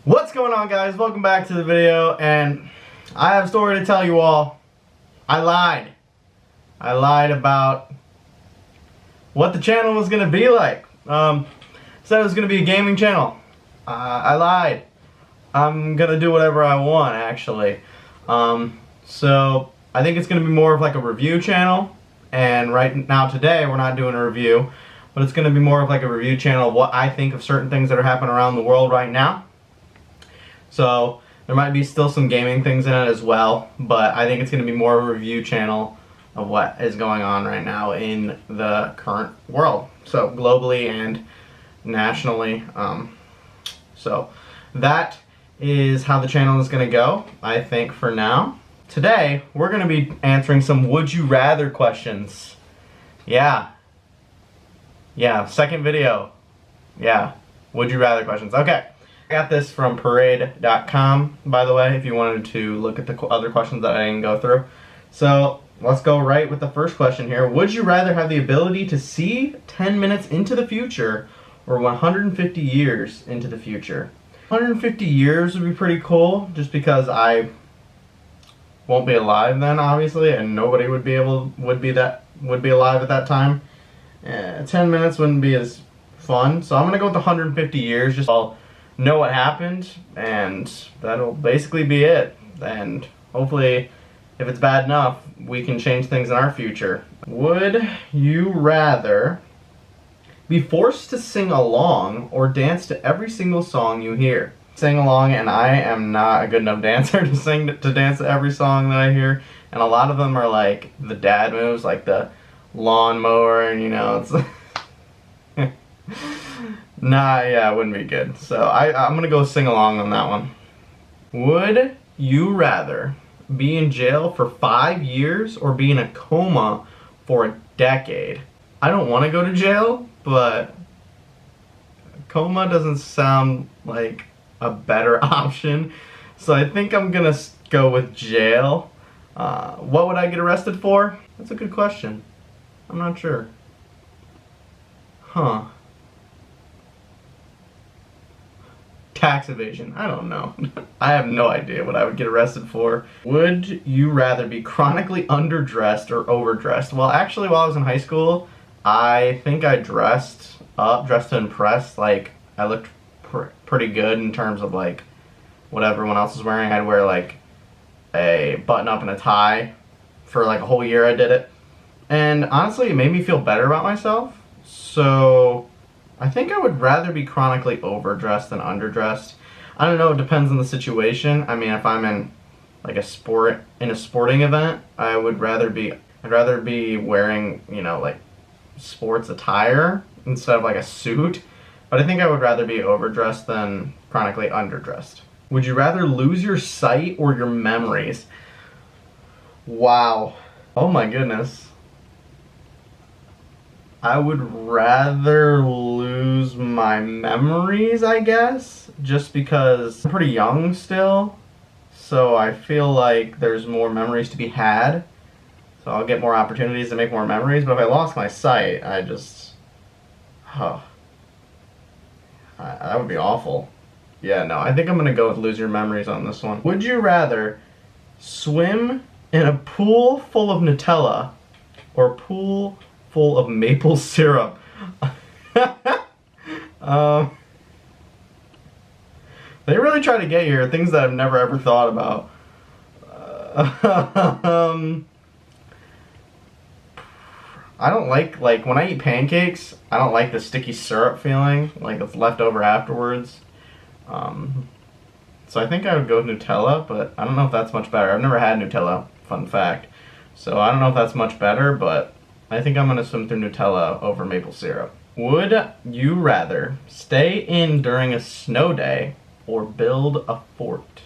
What's going on, guys? Welcome back to the video, and I have a story to tell you all. I lied about what the channel was gonna be like. Said it was gonna be a gaming channel. I lied. I'm gonna do whatever I want, actually. So I think it's gonna be more of like a review channel, and right now today we're not doing a review, but it's gonna be more of like a review channel of what I think of certain things that are happening around the world right now. So there might be still some gaming things in it as well, but I think it's going to be more of a review channel of what is going on right now in the current world. So globally and nationally. So that is how the channel is going to go, I think, for now. Today, we're going to be answering some would you rather questions. Yeah, second video. Yeah, would you rather questions. Okay. I got this from parade.com, by the way, if you wanted to look at the other questions that I didn't go through. So let's go right with the first question here. Would you rather have the ability to see 10 minutes into the future or 150 years into the future? 150 years would be pretty cool, just because I won't be alive then, obviously, and nobody would be alive at that time. 10 minutes wouldn't be as fun, so I'm gonna go with the 150 years. Just I'll know what happened, and that'll basically be it. And hopefully, if it's bad enough, we can change things in our future. Would you rather be forced to sing along or dance to every single song you hear? Sing along, and I am not a good enough dancer to dance to every song that I hear, and a lot of them are like the dad moves, like the lawnmower, and you know, it's nah, yeah, it wouldn't be good. So I'm gonna go sing along on that one. Would you rather be in jail for 5 years or be in a coma for a decade? I don't want to go to jail, but coma doesn't sound like a better option. So I think I'm gonna go with jail. What would I get arrested for? That's a good question. I'm not sure. Huh. Tax evasion. I don't know. I have no idea what I would get arrested for. Would you rather be chronically underdressed or overdressed? Well, actually, while I was in high school, I think I dressed up, dressed to impress. Like, I looked pretty good in terms of like what everyone else was wearing. I'd wear like a button up and a tie for like a whole year. I did it, and honestly, it made me feel better about myself. So I think I would rather be chronically overdressed than underdressed. I don't know, it depends on the situation. I mean, if I'm in like a sporting event, I'd rather be wearing, you know, like sports attire instead of like a suit. But I think I would rather be overdressed than chronically underdressed. Would you rather lose your sight or your memories? Wow. Oh my goodness. I would rather lose my memories, I guess, just because I'm pretty young still, so I feel like there's more memories to be had, so I'll get more opportunities to make more memories. But if I lost my sight, that would be awful. Yeah, no, I think I'm gonna go with lose your memories on this one. Would you rather swim in a pool full of Nutella or pool full of maple syrup? They really try to get here things that I've never ever thought about. I don't like when I eat pancakes, I don't like the sticky syrup feeling, like it's left over afterwards. So I think I would go with Nutella, but I don't know if that's much better. I've never had Nutella, fun fact. So I don't know if that's much better, but I think I'm gonna swim through Nutella over maple syrup. Would you rather stay in during a snow day or build a fort?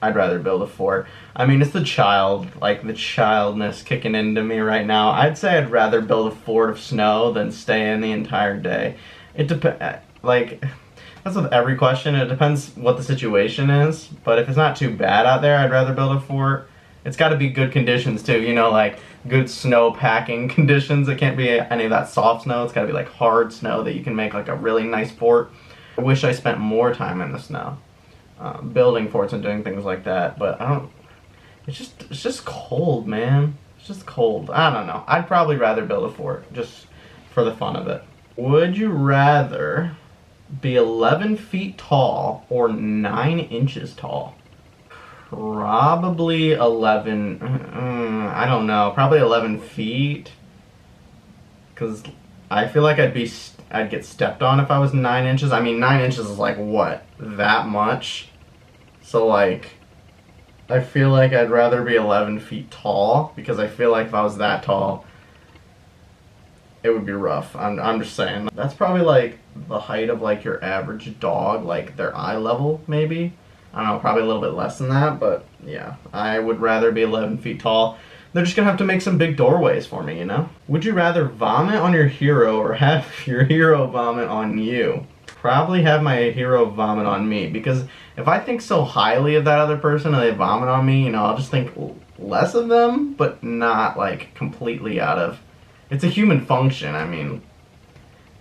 I'd rather build a fort. I mean, it's the childness kicking into me right now. I'd say I'd rather build a fort of snow than stay in the entire day. It depends, like, that's with every question. It depends what the situation is, but if it's not too bad out there, I'd rather build a fort. It's got to be good conditions too, you know, like good snow packing conditions. It can't be any of that soft snow. It's got to be like hard snow that you can make like a really nice fort. I wish I spent more time in the snow, building forts and doing things like that, but I don't, it's just cold, man. It's just cold. I don't know. I'd probably rather build a fort, just for the fun of it. Would you rather be 11 feet tall or 9 inches tall? Probably 11, I don't know, probably 11 feet, because I feel like I'd get stepped on if I was 9 inches. I mean, 9 inches is like, what, that much? So like, I feel like I'd rather be 11 feet tall, because I feel like if I was that tall, it would be rough. I'm just saying. That's probably like the height of like your average dog, like their eye level, maybe. I don't know, probably a little bit less than that, but yeah, I would rather be 11 feet tall. They're just gonna have to make some big doorways for me, you know? Would you rather vomit on your hero or have your hero vomit on you? Probably have my hero vomit on me, because if I think so highly of that other person and they vomit on me, you know, I'll just think less of them, but not like completely out of... It's a human function. I mean,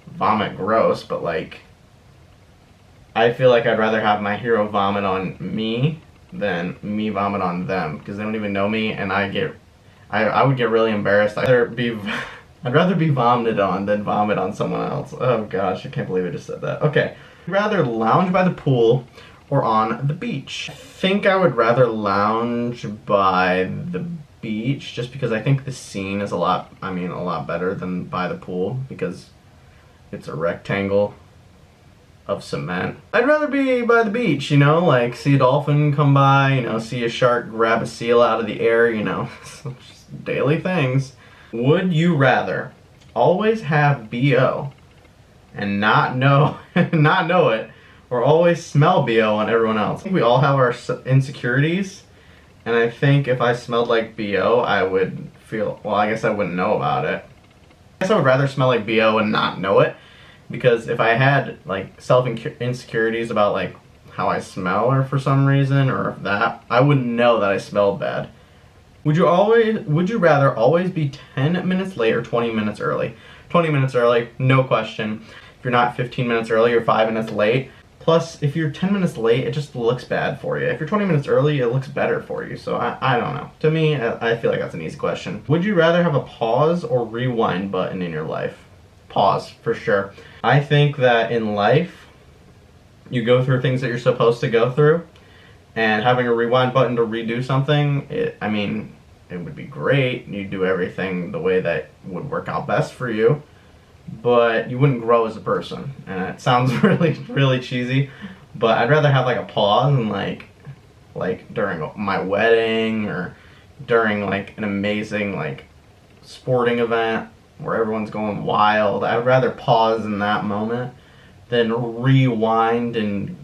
vomit gross, but like, I feel like I'd rather have my hero vomit on me than me vomit on them, because they don't even know me, and I would get really embarrassed. I'd rather be vomited on than vomit on someone else. Oh gosh, I can't believe I just said that. Okay, rather lounge by the pool or on the beach? I think I would rather lounge by the beach, just because I think the scene is a lot better than by the pool, because it's a rectangle of cement. I'd rather be by the beach, you know, like see a dolphin come by, you know, see a shark grab a seal out of the air, you know, just daily things. Would you rather always have BO and not know it, or always smell BO on everyone else? I think we all have our insecurities, and I think if I smelled like BO, I would feel, well, I guess I wouldn't know about it. I guess I would rather smell like BO and not know it, because if I had like insecurities about like how I smell, or for some reason, or if that, I wouldn't know that I smelled bad. Would you rather always be 10 minutes late or 20 minutes early? 20 minutes early, no question. If you're not 15 minutes early, you're 5 minutes late. Plus, if you're 10 minutes late, it just looks bad for you. If you're 20 minutes early, it looks better for you. So I don't know. To me, I feel like that's an easy question. Would you rather have a pause or rewind button in your life? Pause, for sure. I think that in life, you go through things that you're supposed to go through, and having a rewind button to redo something, it would be great. You'd do everything the way that would work out best for you, but you wouldn't grow as a person. And it sounds really, really cheesy, but I'd rather have like a pause, and like during my wedding, or during like an amazing like sporting event where everyone's going wild. I'd rather pause in that moment than rewind and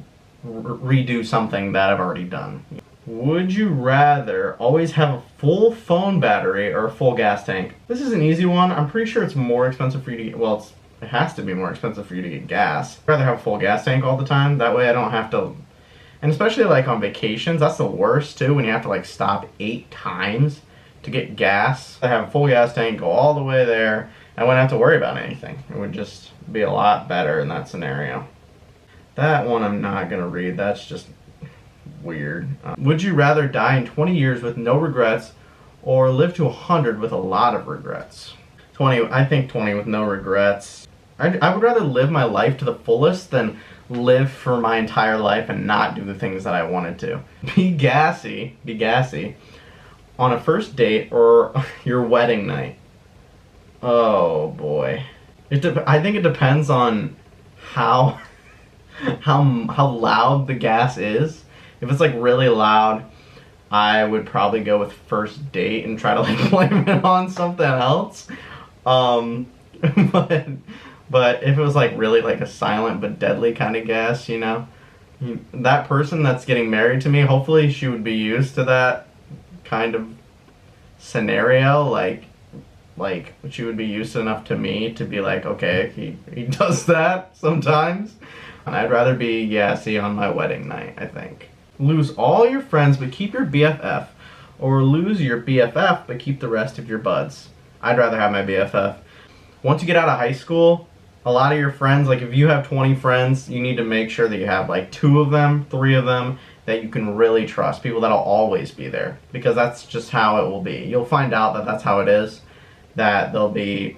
redo something that I've already done. Would you rather always have a full phone battery or a full gas tank? This is an easy one. I'm pretty sure it's more expensive for you to get, well, it has to be more expensive for you to get gas. I'd rather have a full gas tank all the time. That way I don't have to, and especially like on vacations, that's the worst too, when you have to like stop 8 times to get gas. I have a full gas tank, go all the way there, I wouldn't have to worry about anything. It would just be a lot better in that scenario. That one I'm not gonna read, that's just weird. Would you rather die in 20 years with no regrets, or live to 100 with a lot of regrets? 20, I think 20 with no regrets. I would rather live my life to the fullest than live for my entire life and not do the things that I wanted to. Be gassy on a first date or your wedding night. Oh boy. I think it depends on how loud the gas is. If it's like really loud, I would probably go with first date and try to like blame it on something else. But if it was like really like a silent but deadly kind of gas, you know, that person that's getting married to me, hopefully she would be used to that kind of scenario. Like she would be used enough to me to be like, okay, he does that sometimes. And I'd rather be gassy on my wedding night, I think. Lose all your friends but keep your BFF, or lose your BFF but keep the rest of your buds. I'd rather have my BFF. Once you get out of high school, A lot of your friends, like if you have 20 friends, you need to make sure that you have like 2 of them, 3 of them that you can really trust, people that'll always be there, because that's just how it will be. You'll find out that that's how it is, that there'll be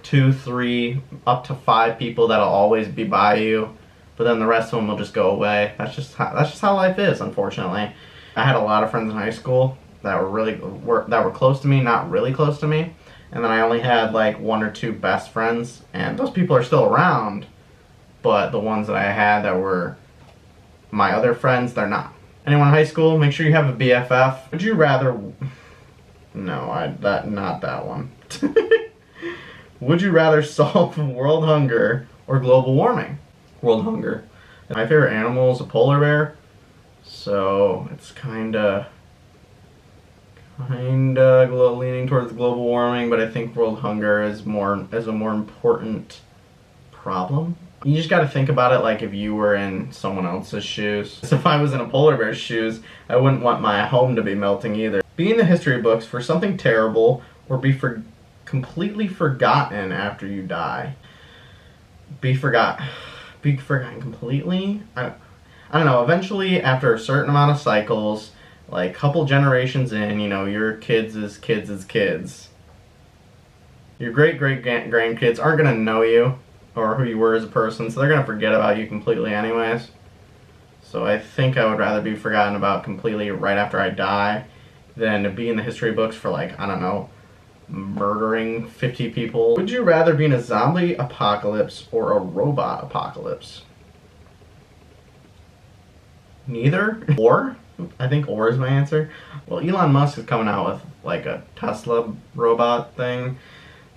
2, 3, up to 5 people that'll always be by you, but then the rest of them will just go away. That's just how life is, unfortunately. I had a lot of friends in high school that were close to me, not really close to me, and then I only had like 1 or 2 best friends, and those people are still around, but the ones that I had that were my other friends, they're not. Anyone in high school, make sure you have a BFF. Would you rather... No, not that one. Would you rather solve world hunger or global warming? World hunger. My favorite animal is a polar bear, so it's kinda leaning towards global warming, but I think world hunger is a more important problem. You just gotta think about it like if you were in someone else's shoes. So if I was in a polar bear's shoes, I wouldn't want my home to be melting either. Be in the history books for something terrible, or be completely forgotten after you die. Be forgotten completely? I don't know, eventually after a certain amount of cycles, like couple generations in, you know, your kids' kids. Your great-great-grandkids aren't gonna know you or who you were as a person, so they're gonna forget about you completely anyways. So I think I would rather be forgotten about completely right after I die than to be in the history books for, like, I don't know, murdering 50 people. Would you rather be in a zombie apocalypse or a robot apocalypse? Neither? Or? I think or is my answer. Well, Elon Musk is coming out with like a Tesla robot thing,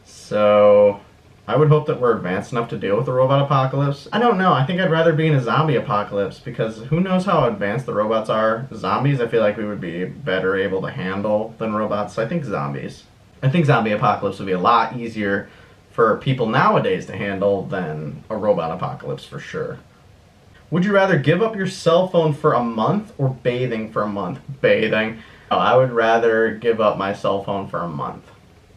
so I would hope that we're advanced enough to deal with the robot apocalypse. I don't know, I think I'd rather be in a zombie apocalypse, because who knows how advanced the robots are. Zombies I feel like we would be better able to handle than robots, so I think zombies. I think zombie apocalypse would be a lot easier for people nowadays to handle than a robot apocalypse for sure. Would you rather give up your cell phone for a month or bathing for a month? Bathing. Oh, I would rather give up my cell phone for a month.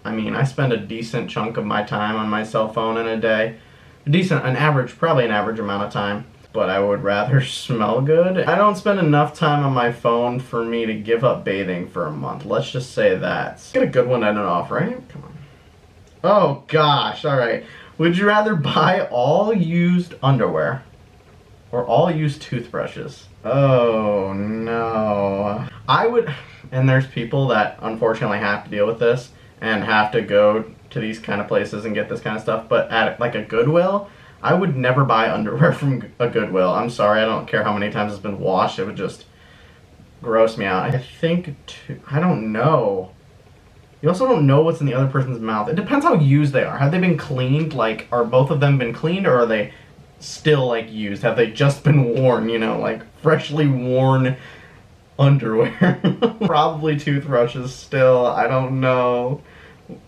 I mean, I spend a decent chunk of my time on my cell phone in a day. Probably an average amount of time. But I would rather smell good. I don't spend enough time on my phone for me to give up bathing for a month. Let's just say that. Get a good one to end it off, right? Come on. Oh gosh, alright. Would you rather buy all used underwear or all used toothbrushes? Oh no. I would, and there's people that unfortunately have to deal with this and have to go to these kind of places and get this kind of stuff, but at like a Goodwill, I would never buy underwear from a Goodwill. I'm sorry, I don't care how many times it's been washed, it would just gross me out. I don't know. You also don't know what's in the other person's mouth. It depends how used they are. Have they been cleaned? Like, are both of them been cleaned, or are they still like used? Have they just been worn, you know, like freshly worn underwear? Probably toothbrushes still, I don't know.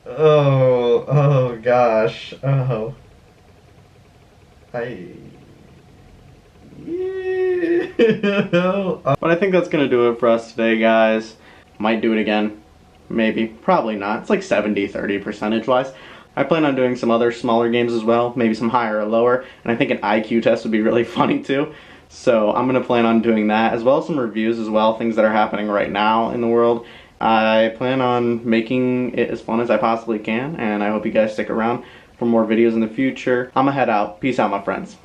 Oh gosh, oh. But I think that's gonna do it for us today, guys. Might do it again. Maybe. Probably not. It's like 70-30 percentage-wise. I plan on doing some other smaller games as well, maybe some higher or lower, and I think an IQ test would be really funny too. So I'm going to plan on doing that, as well as some reviews as well, things that are happening right now in the world. I plan on making it as fun as I possibly can, and I hope you guys stick around for more videos in the future. I'm gonna head out. Peace out, my friends.